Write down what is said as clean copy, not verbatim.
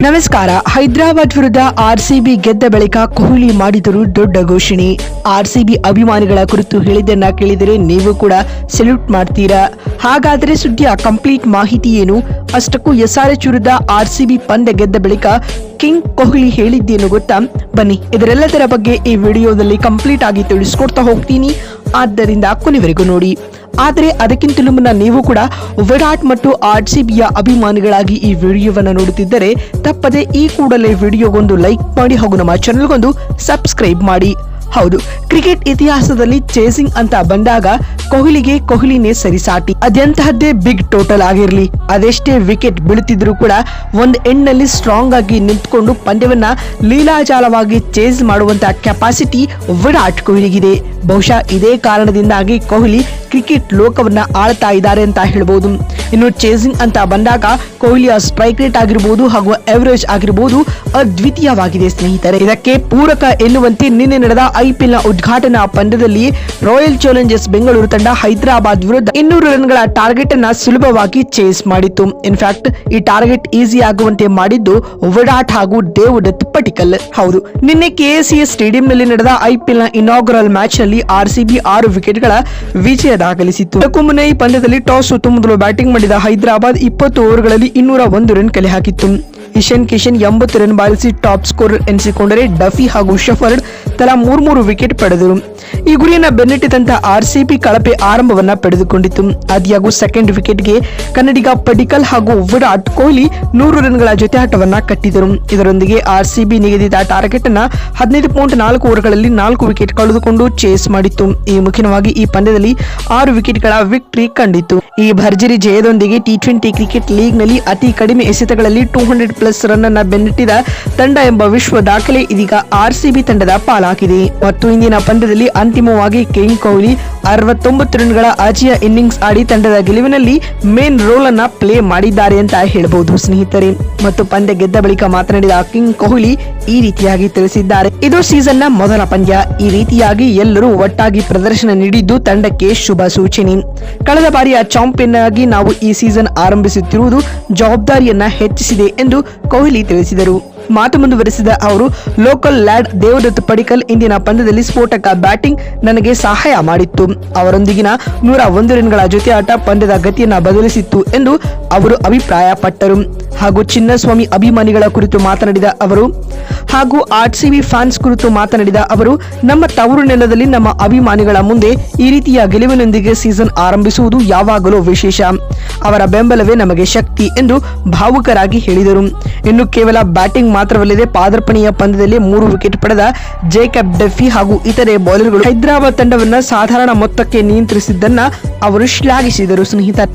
ನಮಸ್ಕಾರ. ಹೈದರಾಬಾದ್ ವಿರುದ್ಧ ಆರ್ಸಿಬಿ ಗೆದ್ದ ಬಳಿಕ ಕೊಹ್ಲಿ ಮಾಡಿದರು ದೊಡ್ಡ ಘೋಷಣೆ. ಆರ್ಸಿಬಿ ಅಭಿಮಾನಿಗಳ ಕುರಿತು ಹೇಳಿದ್ದನ್ನ ಕೇಳಿದರೆ ನೀವು ಕೂಡ ಸೆಲ್ಯೂಟ್ ಮಾಡ್ತೀರಾ. ಹಾಗಾದರೆ ಸುದ್ದಿಯ ಕಂಪ್ಲೀಟ್ ಮಾಹಿತಿ ಏನು? ಅಷ್ಟಕ್ಕೂ ಎಸ್ಆರ್ಎಚ್ ವಿರುದ್ಧ ಆರ್ಸಿಬಿ ಪಂದ್ಯ ಗೆದ್ದ ಬಳಿಕ ಕಿಂಗ್ ಕೊಹ್ಲಿ ಹೇಳಿದ್ದೇನು ಗೊತ್ತಾ? ಬನ್ನಿ ಇದರೆಲ್ಲದರ ಬಗ್ಗೆ ಈ ವಿಡಿಯೋದಲ್ಲಿ ಕಂಪ್ಲೀಟ್ ಆಗಿ ತಿಳಿಸ್ಕೊಡ್ತಾ ಹೋಗ್ತೀನಿ. ಆದ್ದರಿಂದ ಕೊನೆವರೆಗೂ ನೋಡಿ. ಆದರೆ ಅದಕ್ಕಿಂತಲೂ ಮುನ್ನ ನೀವು ಕೂಡ ವಿರಾಟ್ ಮತ್ತು ಆರ್ಸಿಬಿಯ ಅಭಿಮಾನಿಗಳಾಗಿ ಈ ವಿಡಿಯೋವನ್ನು ನೋಡುತ್ತಿದ್ದರೆ ತಪ್ಪದೆ ಈ ಕೂಡಲೇ ವಿಡಿಯೋಗೊಂದು ಲೈಕ್ ಮಾಡಿ ಹಾಗೂ ನಮ್ಮ ಚಾನೆಲ್ಗೊಂದು ಸಬ್ಸ್ಕ್ರೈಬ್ ಮಾಡಿ. ಹೌದು, ಕ್ರಿಕೆಟ್ ಇತಿಹಾಸದಲ್ಲಿ ಚೇಸಿಂಗ್ ಅಂತ ಬಂದಾಗ ಕೊಹ್ಲಿನೇ ಸರಿಸಾಟಿ. ಅದೆಂತಹದ್ದೇ ಬಿಗ್ ಟೋಟಲ್ ಆಗಿರಲಿ, ಅದೆಷ್ಟೇ ವಿಕೆಟ್ ಬೀಳುತ್ತಿದ್ರೂ ಕೂಡ ಒಂದು ಎಂಡ್ನಲ್ಲಿ ಸ್ಟ್ರಾಂಗ್ ಆಗಿ ನಿಂತ್ಕೊಂಡು ಪಂದ್ಯವನ್ನ ಲೀಲಾಜಾಲವಾಗಿ ಚೇಸ್ ಮಾಡುವಂತಹ ಕೆಪಾಸಿಟಿ ವಿರಾಟ್ ಕೊಹ್ಲಿಗಿದೆ. ಬಹುಶಃ ಇದೇ ಕಾರಣದಿಂದಾಗಿ ಕೊಹ್ಲಿ ಕ್ರಿಕೆಟ್ ಲೋಕವನ್ನ ಆಳ್ತಾ ಇದ್ದಾರೆ ಅಂತ ಹೇಳ್ಬೋದು. ಇನ್ನು ಚೇಸಿಂಗ್ ಅಂತ ಬಂದಾಗ ಕೊಹ್ಲಿಯ ಸ್ಟ್ರೈಕ್ ರೇಟ್ ಆಗಿರಬಹುದು ಹಾಗೂ ಎವರೇಜ್ ಆಗಿರಬಹುದು ಅದ್ವಿತೀಯವಾಗಿದೆ ಸ್ನೇಹಿತರೆ. ಇದಕ್ಕೆ ಪೂರಕ ಎನ್ನುವಂತೆ ನಿನ್ನೆ ನಡೆದ ಐಪಿಎಲ್ ನ ಉದ್ಘಾಟನಾ ಪಂದ್ಯದಲ್ಲಿ ರಾಯಲ್ ಚಾಲೆಂಜರ್ಸ್ ಬೆಂಗಳೂರು ತಂಡ ಹೈದರಾಬಾದ್ ವಿರುದ್ಧ 200 ರನ್ಗಳ ಟಾರ್ಗೆಟ್ ಅನ್ನ ಸುಲಭವಾಗಿ ಚೇಸ್ ಮಾಡಿತ್ತು. ಇನ್ಫ್ಯಾಕ್ಟ್ ಈ ಟಾರ್ಗೆಟ್ ಈಸಿ ಆಗುವಂತೆ ಮಾಡಿದ್ದು ವಿರಾಟ್ ಹಾಗೂ ದೇವದತ್ ಪಡಿಕ್ಕಲ್. ಹೌದು, ನಿನ್ನೆ ಕೆಎಸಿಎಸ್ ಸ್ಟೇಡಿಯಂನಲ್ಲಿ ನಡೆದ ಐಪಿಎಲ್ ನ ಇನಾಗ್ರಲ್ ಮ್ಯಾಚ್ ನಲ್ಲಿ ಆರ್ಸಿಬಿ 6 ವಿಕೆಟ್ಗಳ ವಿಜಯ ದಾಖಲಿಸಿತ್ತು. ಇದಕ್ಕೂ ಮುನ್ನ ಈ ಪಂದ್ಯದಲ್ಲಿ ಟಾಸ್ ಸುತ್ತ ಮೊದಲು ಬ್ಯಾಟಿಂಗ್ ಮಾಡಿದ ಹೈದರಾಬಾದ್ 20 ಓವರ್ಗಳಲ್ಲಿ 201 ರನ್ ಕಲೆ ಹಾಕಿತ್ತು. ಇಶಾನ್ ಕಿಶನ್ 80 ರನ್ ಬಾರಿಸಿ ಟಾಪ್ ಸ್ಕೋರರ್ ಎನಿಸಿಕೊಂಡರೆ ಡಫಿ ಹಾಗೂ ಶಫರ್ಡ್ ತಲಾ 3 ವಿಕೆಟ್ ಪಡೆದರು. ಈ ಗುರಿಯನ್ನ ಬೆನ್ನಟ್ಟಿದಂತ ಆರ್ಸಿಬಿ ಕಳಪೆ ಆರಂಭವನ್ನ ಪಡೆದುಕೊಂಡಿತ್ತು. ಆದ್ಯಾಗೂ ಸೆಕೆಂಡ್ ವಿಕೆಟ್ಗೆ ಕನ್ನಡಿಗ ಪಡಿಕ್ಕಲ್ ಹಾಗೂ ವಿರಾಟ್ ಕೊಹ್ಲಿ 100 ರನ್ಗಳ ಜೊತೆ ಆಟವನ್ನ ಕಟ್ಟಿದರು. ಇದರೊಂದಿಗೆ ಆರ್ಸಿಬಿ ನಿಗದಿತ ಟಾರ್ಗೆಟ್ ಅನ್ನ 15.4 ಓವರ್ಗಳಲ್ಲಿ 4 ವಿಕೆಟ್ ಕಳೆದುಕೊಂಡು ಚೇಸ್ ಮಾಡಿತ್ತು. ಈ ಮುಖ್ಯವಾಗಿ ಈ ಪಂದ್ಯದಲ್ಲಿ 6 ವಿಕೆಟ್ಗಳ ವಿಕ್ಟರಿ ಕಂಡಿತ್ತು. ಈ ಭರ್ಜರಿ ಜಯದೊಂದಿಗೆ ಟಿ20 ಕ್ರಿಕೆಟ್ ಲೀಗ್ ನಲ್ಲಿ ಅತಿ ಕಡಿಮೆ ಎಸೆತಗಳಲ್ಲಿ 200+ ರನ್ ಅನ್ನ ಬೆನ್ನಟ್ಟಿದ ತಂಡ ಎಂಬ ವಿಶ್ವ ದಾಖಲೆ ಇದೀಗ ಆರ್ಸಿಬಿ ತಂಡದ ಪಾಲಾಗಿದೆ. ಮತ್ತು ಇಂದಿನ ಪಂದ್ಯದಲ್ಲಿ ಅಂತಿಮವಾಗಿ ಕಿಂಗ್ ಕೊಹ್ಲಿ 69 ರನ್ಗಳ ಅಜೇಯ ಇನ್ನಿಂಗ್ಸ್ ಆಡಿ ತಂಡದ ಗೆಲುವಿನಲ್ಲಿ ಮೇನ್ ರೋಲ್ ಅನ್ನ ಪ್ಲೇ ಮಾಡಿದ್ದಾರೆ ಅಂತ ಹೇಳಬಹುದು ಸ್ನೇಹಿತರೆ. ಮತ್ತು ಪಂದ್ಯ ಗೆದ್ದ ಬಳಿಕ ಮಾತನಾಡಿದ ಕಿಂಗ್ ಕೊಹ್ಲಿ ಈ ರೀತಿಯಾಗಿ ತಿಳಿಸಿದ್ದಾರೆ. ಇದು ಸೀಸನ್ ನ ಮೊದಲ ಪಂದ್ಯ. ಈ ರೀತಿಯಾಗಿ ಎಲ್ಲರೂ ಒಟ್ಟಾಗಿ ಪ್ರದರ್ಶನ ನೀಡಿದ್ದು ತಂಡಕ್ಕೆ ಶುಭ ಸೂಚನೆ. ಕಳೆದ ಬಾರಿಯ ಚಾಂಪಿಯನ್ ಆಗಿ ನಾವು ಈ ಸೀಸನ್ ಆರಂಭಿಸುತ್ತಿರುವುದು ಜವಾಬ್ದಾರಿಯನ್ನ ಹೆಚ್ಚಿಸಿದೆ ಎಂದು ಕೊಹ್ಲಿ ತಿಳಿಸಿದರು. ಮಾತು ಮುಂದುವರೆಸಿದ ಅವರು, ಲೋಕಲ್ ಲ್ಯಾಡ್ ದೇವದತ್ ಪಡಿಕ್ಕಲ್ ಇಂದಿನ ಪಂದ್ಯದಲ್ಲಿ ಸ್ಫೋಟಕ ಬ್ಯಾಟಿಂಗ್ ನನಗೆ ಸಹಾಯ ಮಾಡಿತ್ತು. ಅವರೊಂದಿಗಿನ 101 ರನ್ಗಳ ಜೊತೆ ಆಟ ಪಂದ್ಯದ ಗತಿಯನ್ನ ಬದಲಿಸಿತ್ತು ಎಂದು ಅವರು ಅಭಿಪ್ರಾಯಪಟ್ಟರು. ಹಾಗೂ ಚಿನ್ನಸ್ವಾಮಿ ಅಭಿಮಾನಿಗಳ ಕುರಿತು ಮಾತನಾಡಿದ ಅವರು ಹಾಗೂ ಆರ್ಸಿಬಿ ಫ್ಯಾನ್ಸ್ ಕುರಿತು ಮಾತನಾಡಿದ ಅವರು, ನಮ್ಮ ತವರು ನೆಲದಲ್ಲಿ ನಮ್ಮ ಅಭಿಮಾನಿಗಳ ಮುಂದೆ ಈ ರೀತಿಯ ಗೆಲುವಿನೊಂದಿಗೆ ಸೀಸನ್ ಆರಂಭಿಸುವುದು ಯಾವಾಗಲೂ ವಿಶೇಷ. ಅವರ ಬೆಂಬಲವೇ ನಮಗೆ ಶಕ್ತಿ ಎಂದು ಭಾವುಕರಾಗಿ ಹೇಳಿದರು. ಇನ್ನು ಕೇವಲ ಬ್ಯಾಟಿಂಗ್ ಮಾತ್ರವಲ್ಲದೆ ಪಾದಾರ್ಪಣೆಯ ಪಂದ್ಯದಲ್ಲಿ 3 ವಿಕೆಟ್ ಪಡೆದ ಜೇಕಬ್ ಡಫಿ ಹಾಗೂ ಇತರೆ ಬೌಲರ್ಗಳು ಹೈದರಾಬಾದ್ ತಂಡವನ್ನ ಸಾಧಾರಣ ಮೊತ್ತಕ್ಕೆ ನಿಯಂತ್ರಿಸಿದ್ದನ್ನ ಅವರು ಶ್ಲಾಘಿಸಿದರು ಸ್ನೇಹಿತರೆ.